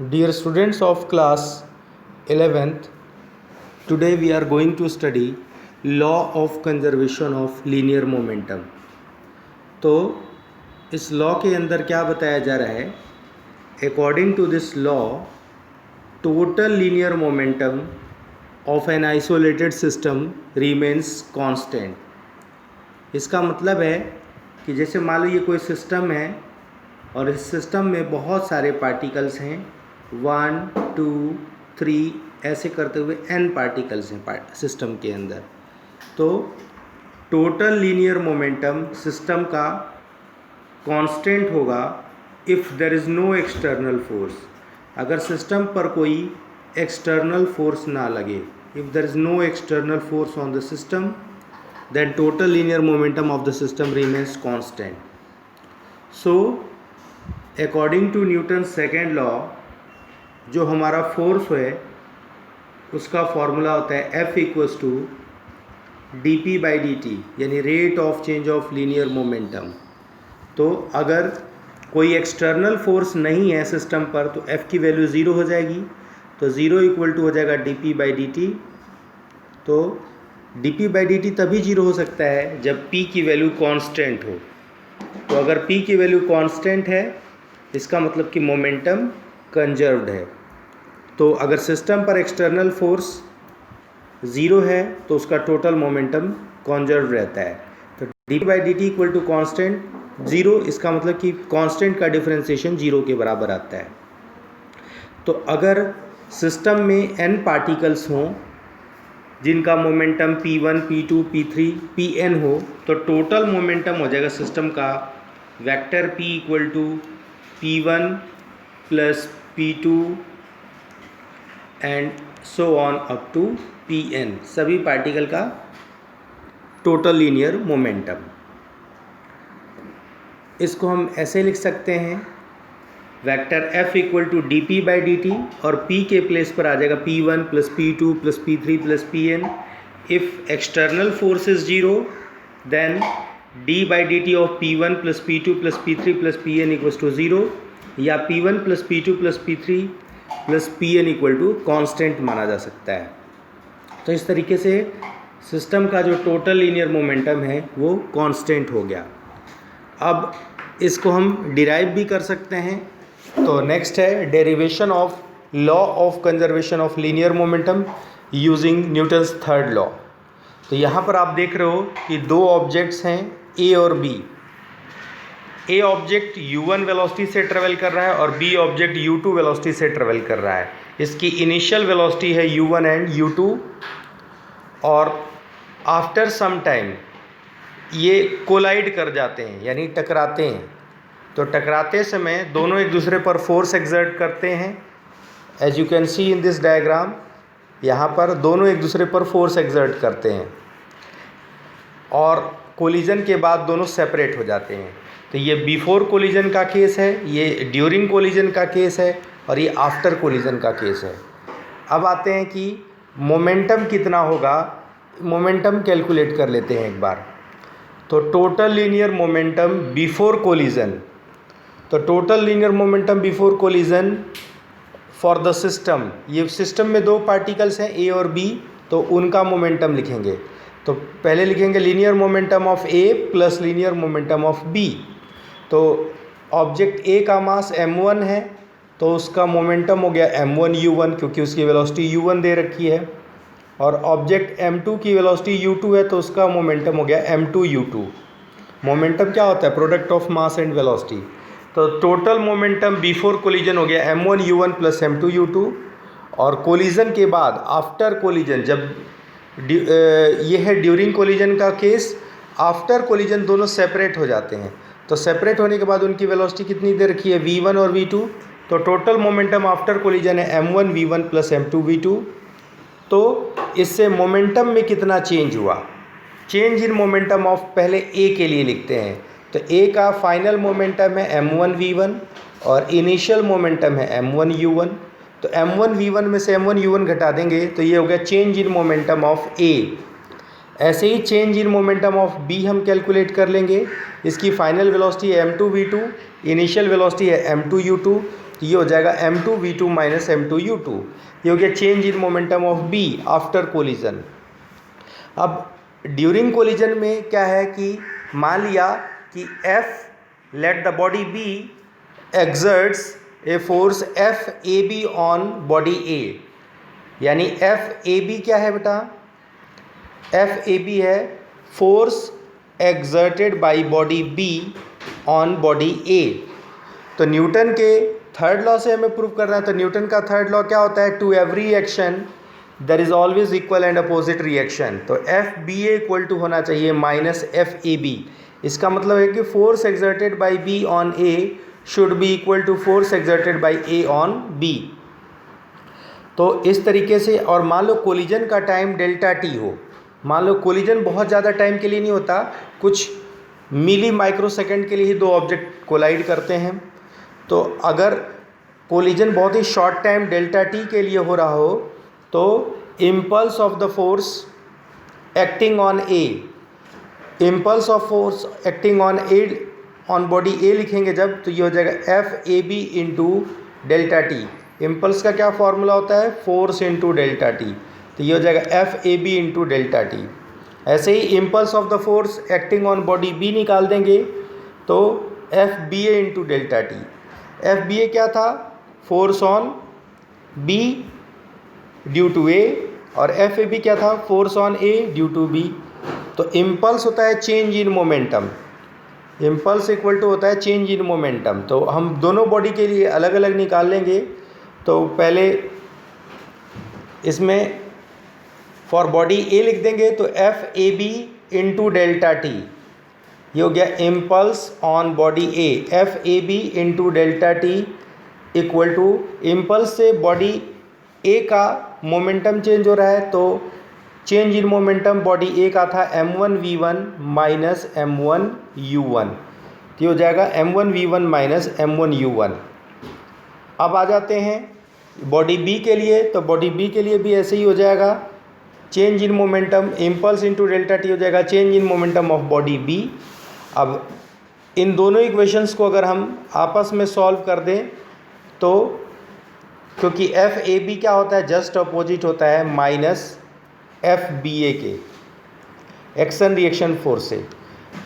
Dear students of class 11th, today we are going to study law of conservation of linear momentum. तो इस law के अंदर क्या बताया जा रहा है? According to this law, total linear momentum of an isolated system remains constant. इसका मतलब है कि जैसे मान लो ये कोई सिस्टम है और इस सिस्टम में बहुत सारे पार्टिकल्स हैं, 1, 2, 3 ऐसे करते हुए n पार्टिकल्स हैं सिस्टम के अंदर। तो टोटल लीनियर मोमेंटम सिस्टम का कांस्टेंट होगा if there is no external force. अगर सिस्टम पर कोई एक्सटर्नल फोर्स ना लगे, if there is no external force on the system, then total linear momentum of the system remains constant. So according to Newton's second law, जो हमारा force है उसका formula होता है F इक्वल्स टू dp/dt, यानी rate of change of linear momentum. तो अगर कोई एक्सटर्नल फोर्स नहीं है सिस्टम पर तो F की वैल्यू ज़ीरो हो जाएगी। तो ज़ीरो इक्वल टू हो जाएगा dp/dt। तो dp/dt तभी जीरो हो सकता है जब p की वैल्यू कांस्टेंट हो। तो अगर p की वैल्यू कांस्टेंट है इसका मतलब कि मोमेंटम कंजर्व्ड है। तो अगर सिस्टम पर एक्सटर्नल फोर्स ज़ीरो है तो उसका टोटल मोमेंटम कंजर्व्ड रहता है। तो dp/dt equal to constant zero, इसका मतलब कि कांस्टेंट का डिफरेंशिएशन ज़ीरो के बराबर आता है। तो अगर सिस्टम में n पार्टिकल्स हों जिनका momentum p1, p2, p3, pn हो, तो टोटल मोमेंटम हो जाएगा सिस्टम का vector p equal to p1 plus p2 and so on up to pn, सभी पार्टिकल का टोटल लीनियर मोमेंटम। इसको हम ऐसे लिख सकते हैं, vector f equal to dp/dt और p के प्लेस पर आ जाएगा p1 plus p2 plus p3 plus pn। If external force is zero then d/dt of p1 plus p2 plus p3 plus pn equals to zero, या p1 plus p2 plus p3 plus pn equal to constant माना जा सकता है। तो इस तरीके से system का जो टोटल लीनियर मोमेंटम है वो कांस्टेंट हो गया। अब इसको हम डिराइव भी कर सकते हैं। तो नेक्स्ट है derivation of law of conservation of linear momentum using Newton's third law. तो यहाँ पर आप देख रहे हो कि दो ऑब्जेक्ट्स हैं ए और B. A object u1 velocity से ट्रेवल कर रहा है और बी ऑब्जेक्ट u2 वेलोसिटी से ट्रेवल कर रहा है। इसकी इनिशियल वेलोसिटी है u1 एंड u2 और आफ्टर सम टाइम ये कोलाइड कर जाते हैं, यानी टकराते हैं। तो टकराते समय दोनों एक दूसरे पर फोर्स एक्सर्ट करते हैं। As you can see in this diagram, यहाँ पर दोनों एक दूसरे पर फोर्स एक्सर्ट करते हैं और कोलिजन के बाद दोनों सेपरेट हो जाते हैं। तो ये बिफोर कोलिजन का केस है, ये ड्यूरिंग कोलिजन का केस है और ये आफ्टर कोलिजन का केस है। अब आते हैं कि मोमेंटम कितना होगा। मोमेंटम कैलकुलेट कर लेते हैं एक बार। तो total linear momentum before collision, तो total linear momentum before collision for the system, ये सिस्टम में दो पार्टिकल्स हैं ए और बी, तो उनका मोमेंटम लिखेंगे। तो पहले लिखेंगे linear momentum of A plus linear momentum of B. तो ऑब्जेक्ट ए का मास m1 है तो उसका मोमेंटम हो गया m1u1 क्योंकि उसकी वेलोसिटी u1 दे रखी है, और ऑब्जेक्ट m2 की वेलोसिटी u2 है तो उसका मोमेंटम हो गया m2u2। मोमेंटम क्या होता है? Product of mass and velocity. तो टोटल मोमेंटम बिफोर कोलिजन हो गया m1u1 प्लस m2u2, और कोलिजन के बाद आफ्टर कोलिजन, जब ये है ड्यूरिंग कोलिजन का केस, आफ्टर कोलिजन दोनों सेपरेट हो जाते हैं। तो सेपरेट होने के बाद उनकी वेलोसिटी कितनी दे रखी है? v1 और v2। तो टोटल मोमेंटम आफ्टर कोलिजन है m1v1 प्लस m2v2। तो इससे मोमेंटम में कितना चेंज हुआ? चेंज इन मोमेंटम ऑफ पहले ए के लिए लिखते हैं। तो ए का फाइनल मोमेंटम है m1v1 और इनिशियल मोमेंटम है m1u1। तो m1v1 में से m1u1 घटा देंगे तो ये हो गया change in momentum of A. ऐसे ही change in momentum of B हम कैलकुलेट कर लेंगे। इसकी फाइनल वेलोसिटी है m2v2, इनिशियल वेलोसिटी है m2u2, तो ये हो जाएगा m2v2 माइनस m2u2। ये हो गया change in momentum of b after collision. अब ड्यूरिंग कोलिजन में क्या है कि मान लिया कि F let the body B exerts a force FAB on body A, यानी FAB क्या है बेटा? FAB है force exerted by body B on body A। तो न्यूटन के थर्ड लॉ से हमें प्रूव करना है। तो न्यूटन का थर्ड लॉ क्या होता है? To every action there is always equal and opposite reaction. तो FBA इक्वल टू होना चाहिए माइनस FAB। इसका मतलब है कि force exerted by B on A should be equal to force exerted by A on B। तो इस तरीके से, और मान लो कोलिजन का टाइम डेल्टा टी हो, मान लो कोलिजन बहुत ज़्यादा टाइम के लिए नहीं होता, कुछ मिली माइक्रो सेकेंड के लिए ही दो ऑब्जेक्ट कोलाइड करते हैं। तो अगर कोलिजन बहुत ही शॉर्ट टाइम डेल्टा टी के लिए हो रहा हो तो impulse of the force acting on A, impulse of force acting on A on body A लिखेंगे जब, तो ये हो जाएगा FAB into delta T. Impulse का क्या फॉर्मूला होता है? Force into delta T. तो ये हो जाएगा FAB इंटू डेल्टा टी। ऐसे ही impulse of the force acting on body B निकाल देंगे तो FBA into delta T. FBA क्या था? Force on B due to A, और FAB क्या था? Force on A due to B। तो इम्पल्स होता है change in momentum, impulse equal to होता है चेंज इन मोमेंटम। तो हम दोनों बॉडी के लिए अलग अलग निकाल लेंगे। तो पहले इसमें फॉर बॉडी A लिख देंगे तो FAB इंटू डेल्टा टी। ये हो गया impulse on body A, FAB into delta T equal to, impulse से बॉडी A का मोमेंटम चेंज हो रहा है, तो change in momentum body A का था m1v1 माइनस m1u1। ये हो जाएगा m1v1 माइनस m1u1। अब आ जाते हैं बॉडी B के लिए। तो बॉडी B के लिए भी ऐसे ही हो जाएगा, change in momentum, impulse into delta T हो जाएगा change in momentum of body B। अब इन दोनों इक्वेशंस को अगर हम आपस में सॉल्व कर दें तो, क्योंकि FAB क्या होता है? जस्ट अपोजिट होता है माइनस FBA के एक्शन रिएक्शन फोर्स से।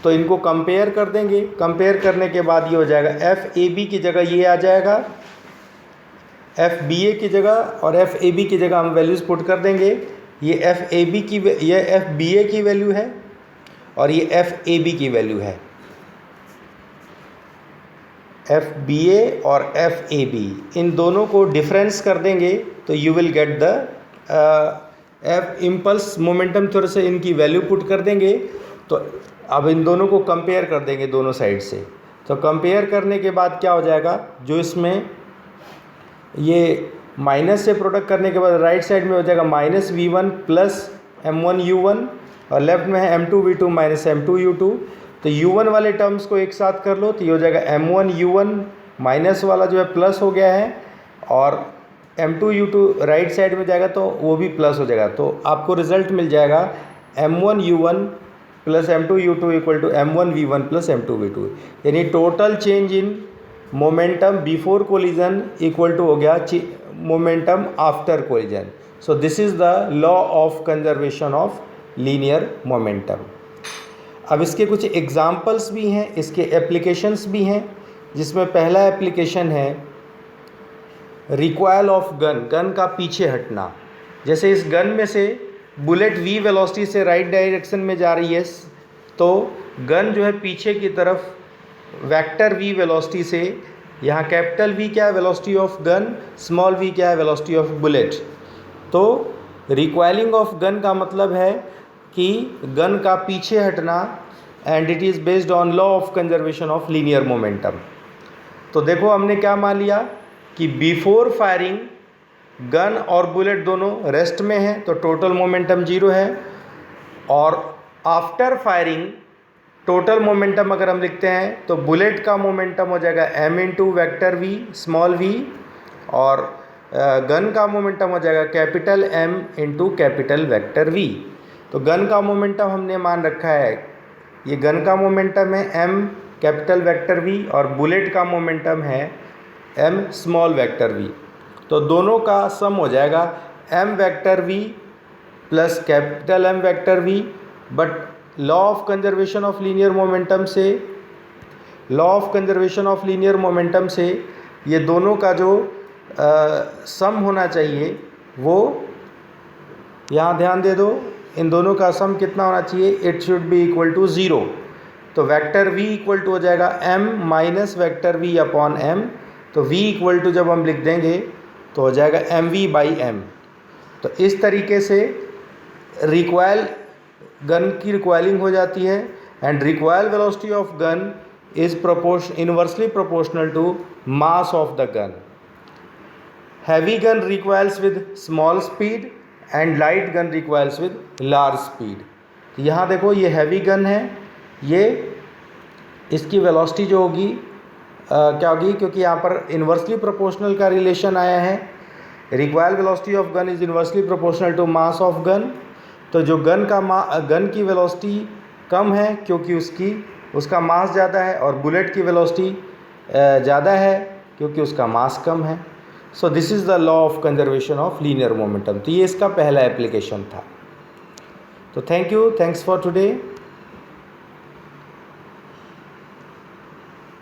तो इनको कंपेयर कर देंगे, कंपेयर करने के बाद ये हो जाएगा FAB की जगह ये आ जाएगा, FBA की जगह और FAB की जगह हम वैल्यूज़ पुट कर देंगे। ये FAB की, ये FBA की वैल्यू है और ये FAB की वैल्यू है, FBA और FAB, इन दोनों को डिफरेंस कर देंगे तो you will get the impulse momentum. थोड़े से इनकी वैल्यू पुट कर देंगे तो अब इन दोनों को कंपेयर कर देंगे दोनों साइड से। तो कंपेयर करने के बाद क्या हो जाएगा, जो इसमें ये माइनस से प्रोडक्ट करने के बाद राइट साइड में हो जाएगा माइनस V1 प्लस m1u1 और लेफ्ट में है m2v2 माइनस m2u2। तो u1 वाले टर्म्स को एक साथ कर लो तो ये हो जाएगा m1u1 माइनस वाला जो है प्लस हो गया है, और m2u2 राइट साइड में जाएगा तो वो भी प्लस हो जाएगा। तो आपको रिजल्ट मिल जाएगा m1u1 plus m2u2 equal to m1v1 plus m2v2, यानी total change in momentum before collision equal to हो गया momentum after collision. So this is the law of conservation of linear momentum. अब इसके कुछ एग्जाम्पल्स भी हैं, इसके एप्लीकेशंस भी हैं, जिसमें पहला एप्लीकेशन है रिकॉयल ऑफ गन, गन का पीछे हटना। जैसे इस गन में से बुलेट v वेलोसिटी से राइट डायरेक्शन में जा रही है, तो गन जो है पीछे की तरफ वेक्टर v वेलोसिटी से, यहाँ कैपिटल V क्या है? Velocity of gun, small v क्या है? Velocity of bullet. तो रिकॉयलिंग ऑफ गन का मतलब है कि गन का पीछे हटना, and it is based on law of conservation of linear momentum. तो देखो हमने क्या मान लिया कि बिफोर फायरिंग गन और बुलेट दोनों रेस्ट में हैं तो टोटल मोमेंटम 0 है, और आफ्टर फायरिंग टोटल मोमेंटम अगर हम लिखते हैं तो बुलेट का मोमेंटम हो जाएगा m into vector v small v, और गन का मोमेंटम हो जाएगा capital M into capital vector v। तो गन का मोमेंटम हमने मान रखा है, ये गन का मोमेंटम है m कैपिटल वेक्टर v, और बुलेट का मोमेंटम है m स्मॉल वेक्टर v। तो दोनों का सम हो जाएगा m vector v plus capital M vector v। But law of conservation of linear momentum से ये दोनों का जो सम होना चाहिए वो, यहाँ ध्यान दे दो, इन दोनों का सम कितना होना चाहिए, it should be equal to 0। तो वेक्टर v इक्वल टू हो जाएगा m minus vector v upon m। तो v इक्वल टू जब हम लिख देंगे तो हो जाएगा mv बाई m। तो इस तरीके से रिकॉइल गन की रिकॉइलिंग हो जाती है and recoil velocity of gun is inversely proportional to mass of the gun. Heavy gun recoils with small speed and light gun recoils with large speed. यहाँ देखो ये हैवी गन है, ये इसकी वेलोसिटी जो होगी क्या होगी, क्योंकि यहाँ पर इन्वर्सली प्रोपोर्शनल का रिलेशन आया है, required velocity of gun is inversely proportional to mass of gun. तो जो गन की वेलोसिटी कम है क्योंकि उसका मास ज़्यादा है, और बुलेट की वेलोसिटी ज़्यादा है क्योंकि उसका मास कम है। सो this is the law of conservation of linear momentum. तो ये इसका पहला एप्लीकेशन था। तो thank you, thanks for today.